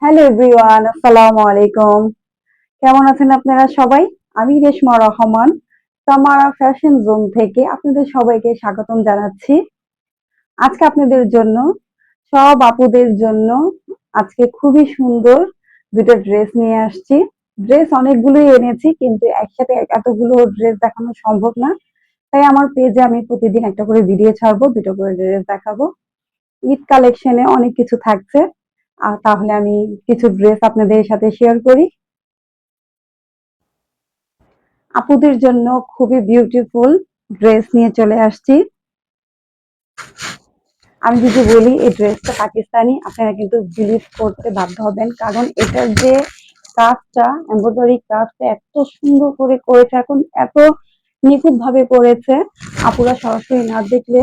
Hello everyone, আসসালামু আলাইকুম। কেমন আছেন আপনারা সবাই? আমি Reshma Rahman, Tamara fashion zone থেকে আপনাদের সবাইকে স্বাগতম জানাচ্ছি। আজকে আপনাদের জন্য, সব আপুদের জন্য আজকে খুবই সুন্দর দুটো ড্রেস নিয়ে আসছি। ড্রেস অনেকগুলোই এনেছি, কিন্তু একসাথে এতগুলো ড্রেস দেখানো সম্ভব না। তাই আমার পেজে আমি প্রতিদিন একটা করে ভিডিও ছাড়বো, দুটো করে ড্রেস দেখাবো। ঈদ কালেকশনে অনেক কিছু থাকছে। তাহলে আমি কিছু ড্রেস আপনাদের সাথে শেয়ার করি। আপুদের জন্য খুবই বিউটিফুল ড্রেস নিয়ে চলে আসছি। আমি যদি বলি এই ড্রেসটা পাকিস্তানি, আপনারা কিন্তু বিলিভ করতে বাধ্য হবেন, কারণ এটার যে কাজটা, এমব্রয়ডারি কাজটা এত সুন্দর করে করেছে, এখন এত নিখুঁত ভাবে করেছে, আপুরা সরাসরি না দেখলে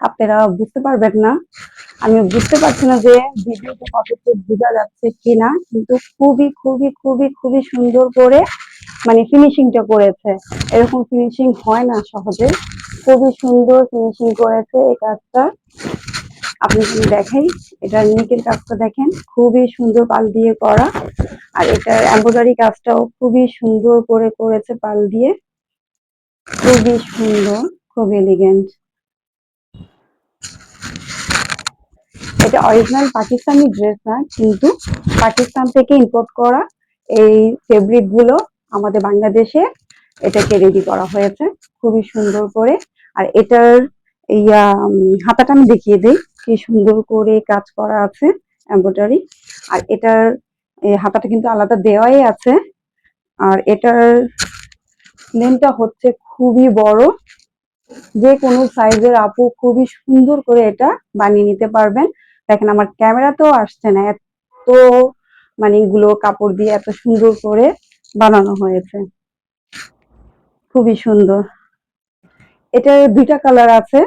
আপনারা বুঝতে পারবেন না। আমি বুঝতে পারছি না যে ভিডিওতে কতটুকু বোঝা যাচ্ছে কিনা, কিন্তু খুবই খুবই খুবই খুবই সুন্দর করে মানে ফিনিশিংটা করেছে। এরকম ফিনিশিং হয় না সহজে। খুবই সুন্দর ফিনিশিং করেছে এই কাজটা। আপনি যদি দেখাই, এটার নিচের কাজটা দেখেন, খুবই সুন্দর পাল দিয়ে করা। আর এটার এমব্রয়ডারি কাজটাও খুবই সুন্দর করে করেছে পাল দিয়ে। খুবই সুন্দর, খুব এলিগেন্ট। এটা অরিজিনাল পাকিস্তানি ড্রেস না, কিন্তু পাকিস্তান থেকে ইম্পোর্ট করা এই ফেব্রিক গুলো আমাদের বাংলাদেশে এটাকে রেডি করা হয়েছে খুবই সুন্দর করে। আর এটার হাতাটা আমি দেখিয়ে দিই, কি সুন্দর করে কাজ করা আছে এমব্রয়ডারি। আর এটার হাতাটা কিন্তু আলাদা দেওয়াই আছে। আর এটার লেনটা হচ্ছে খুবই বড়, যে কোনো সাইজের আপু খুবই সুন্দর করে এটা বানিয়ে নিতে পারবেন। দেখেন আমার ক্যামেরাতেও আসছে না, এত মানে এগুলো কাপড় দিয়ে এত সুন্দর করে বানানো হয়েছে, খুবই সুন্দর। এটার দুইটা কালার আছে।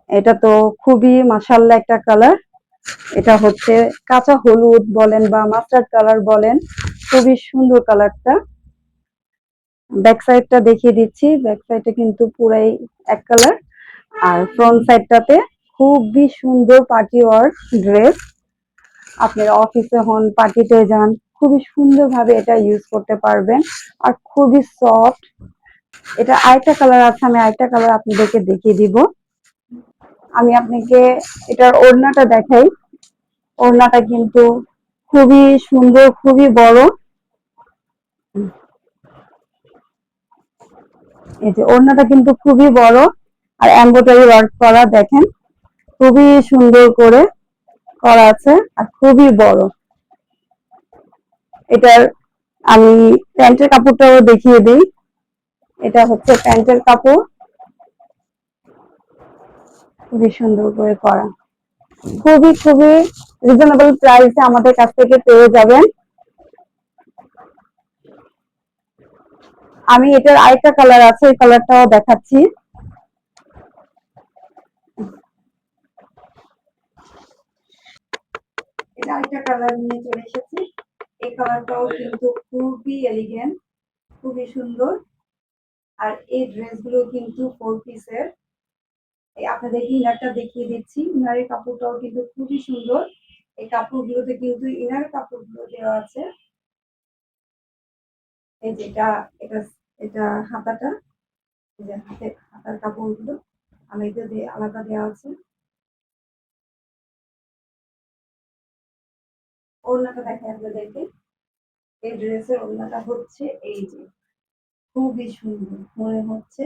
এটা তো খুবই মাশাআল্লাহ একটা কালার। এটা হচ্ছে কাঁচা হলুদ বলেন বা মাস্টার্ড কালার বলেন, খুবই সুন্দর কালারটা। ব্যাক সাইডটা দেখিয়ে দিচ্ছি, ব্যাক সাইডে কিন্তু পুরাই এক কালার। আর ফ্রন্ট সাইডটাতে খুবই সুন্দর পার্টি ওয়ার ড্রেস। আপনারা অফিসে হন, পার্টিতে যান, খুবই সুন্দর ভাবে এটা ইউজ করতে পারবেন। আর খুবই সফট। এটা আরেকটা কালার আছে, আমি আরেকটা কালার আপনাদেরকে দেখিয়ে দিব। আমি আপনাকে এটার ওড়নাটা দেখাই। ওড়নাটা কিন্তু খুবই সুন্দর, খুবই বড়। এই যে ওড়নাটা কিন্তু খুবই বড়, আর এমব্রয়ডারি ওয়ার্ক করা দেখেন, খুবই সুন্দর করে করা আছে আর খুবই বড়। এটার আমি প্যান্টের কাপড়টাও দেখিয়ে দিই। এটা হচ্ছে প্যান্টের কাপড়, খুবই সুন্দর করে করা। খুবই খুবই রিজনেবল প্রাইসে আমাদের কাছ থেকে পেয়ে যাবেন। আমি এটার আরেকটা কালার আছে, এই কালারটাও দেখাচ্ছি। এটা আরেকটা কালার নিয়ে চলে এসেছি। এই কালারটাও কিন্তু খুবই এলিগেন্ট, খুবই সুন্দর। আর এই ড্রেসগুলো কিন্তু ফোর পিসের। এই আপনাদেরকে ইনারটা দেখিয়ে দিচ্ছি, ইনারের কাপড়টাও কিন্তু খুবই সুন্দর। এই কাপড়গুলোতে কিন্তু ইনার কাপড়গুলো দেওয়া আছে। এই যেটা এটা এটা হাতাটা, এই যে হাতার কাপড়গুলো আলাদা দেওয়া আছে। ওড়নাটা দেখেন আপনাদেরকে, এই ড্রেসের ওড়নাটা হচ্ছে এই যে খুবই সুন্দর, মনে হচ্ছে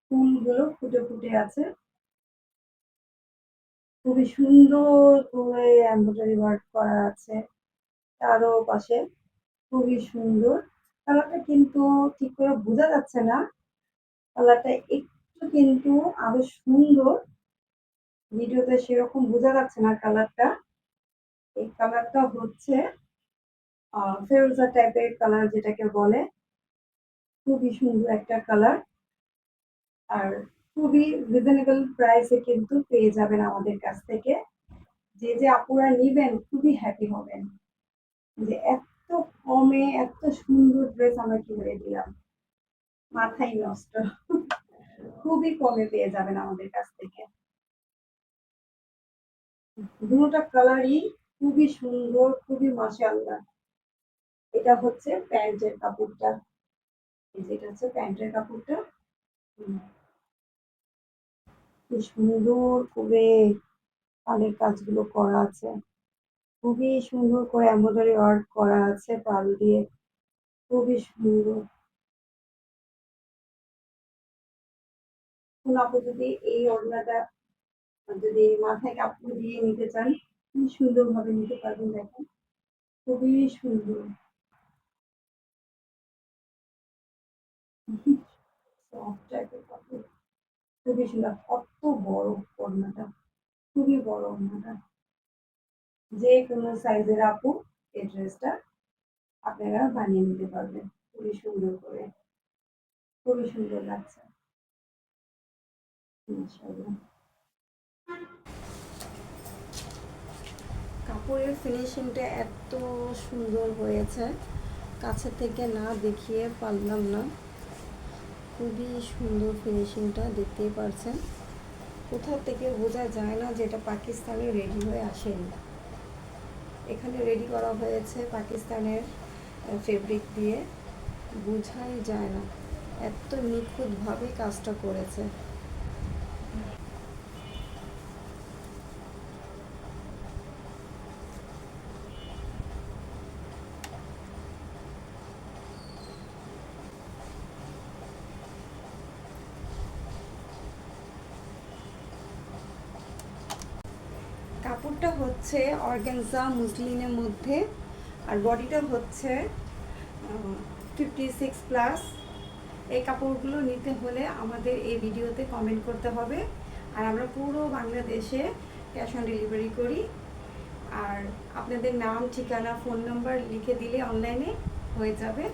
ফুলগুলো ফুটে ফুটে আছে। খুবই সুন্দর করে এমব্রয়ডারি ওয়ার্ক করা আছে তারও পাশে, খুবই সুন্দর। কালারটা কিন্তু ঠিক করে বোঝা যাচ্ছে না, কালারটা একটু কিন্তু আরো সুন্দর, ভিডিওতে সেরকম বোঝা যাচ্ছে না কালারটা। এই কালারটা হচ্ছে ফেরোজা টাইপের কালার যেটাকে বলে, খুবই সুন্দর একটা কালার। আর খুবই রিজনেবল প্রাইসে কিন্তু পেয়ে যাবেন আমাদের কাছ থেকে। যে যে আপুরা নিবেন খুবই হ্যাপি হবেন যে এত কমে এত সুন্দর ড্রেস আমরা কিনে দিলাম, মাথায় নষ্ট। খুবই কমে পেয়ে যাবেন আমাদের কাছ থেকে। দুটোটা কালারই খুবই সুন্দর, খুবই মাশাআল্লাহ। এটা হচ্ছে প্যান্টের কাপড়টা। এই যে এটা হচ্ছে প্যান্টের কাপড়টা। হুম, কি সুন্দর করে পাড়ের কাজগুলো করা আছে। খুবই সুন্দর করে এমব্রয়ডারি ওয়ার্ক করা আছে পাল দিয়ে। খুবই সুন্দর। কোন আপু যদি এই ওড়নাটা যদি মাথায় কাপড় দিয়ে নিতে চান, কি সুন্দরভাবে নিতে পারবেন দেখেন। খুবই সুন্দর। সফট টাইপের কাপড়। খুবই সুন্দর। কত বড় ওড়নাটা। খুবই বড় ওড়নাটা। যে কোনো সাইজের আপু এই ড্রেসটা আপনারা বানিয়ে নিতে পারবেন। খুবই সুন্দর করে। খুবই সুন্দর লাগছে। ইনশাআল্লাহ। কাপড়ের ফিনিশিংটা এত সুন্দর হয়েছে, কাছে থেকে না দেখিয়ে পারলাম না। খুবই সুন্দর ফিনিশিংটা দেখতেই পারছেন। কোথাও থেকে বোঝা যায় না যে এটা পাকিস্তানে রেডি হয়ে আসেনি। এখানে রেডি করা হয়েছে পাকিস্তানের ফেব্রিক দিয়ে, বোঝাই যায় না এত নিখুঁতভাবে কাজটা করেছে। কাপড়টা হচ্ছে অর্গানজা মুসলিনের মধ্যে, আর বডিটা হচ্ছে 56+। এই কাপড়গুলো নিতে হলে আমাদের এই ভিডিওতে কমেন্ট করতে হবে, আর আমরা পুরো বাংলাদেশে ক্যাশ অন ডেলিভারি করি। আর আপনাদের নাম, ঠিকানা, ফোন নাম্বার লিখে দিলে অনলাইনে হয়ে যাবে।